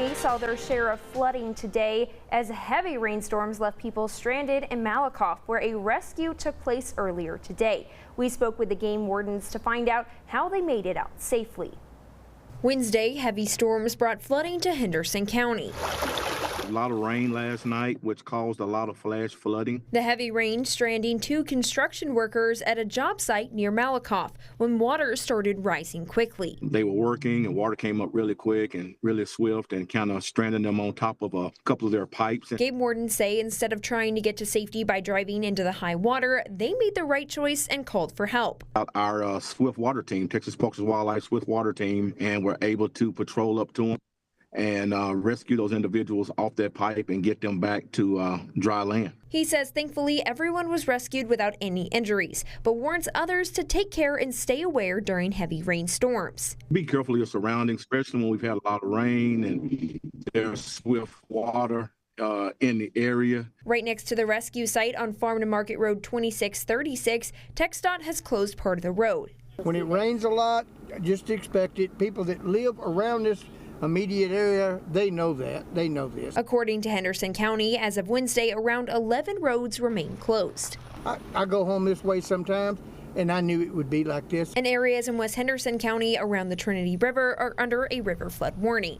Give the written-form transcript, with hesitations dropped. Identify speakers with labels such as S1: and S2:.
S1: County saw their share of flooding today as heavy rainstorms left people stranded in Malakoff, where a rescue took place earlier today. We spoke with the game wardens to find out how they made it out safely. Wednesday, heavy storms brought flooding to Henderson County.
S2: A lot of rain last night, which caused a lot of flash flooding.
S1: The heavy rain stranding 2 construction workers at a job site near Malakoff when water started rising quickly.
S2: They were working and water came up really quick and really swift and kind of stranded them on top of a couple of their pipes.
S1: Game wardens say instead of trying to get to safety by driving into the high water, they made the right choice and called for help.
S2: Our swift water team, Texas Parks and Wildlife swift water team, and we're able to patrol up to them and rescue those individuals off that pipe and get them back to dry land.
S1: He says thankfully everyone was rescued without any injuries, but warns others to take care and stay aware during heavy rainstorms.
S2: Be careful of your surroundings, especially when we've had a lot of rain and there's swift water in the area.
S1: Right next to the rescue site on Farm to Market Road 2636, TxDOT has closed part of the road.
S3: When it rains a lot, just expect it. People that live around this immediate area, they know that. They know this.
S1: According to Henderson County, as of Wednesday, around 11 roads remain closed.
S3: I go home this way sometimes, and I knew it would be like this.
S1: And areas in West Henderson County around the Trinity River are under a river flood warning.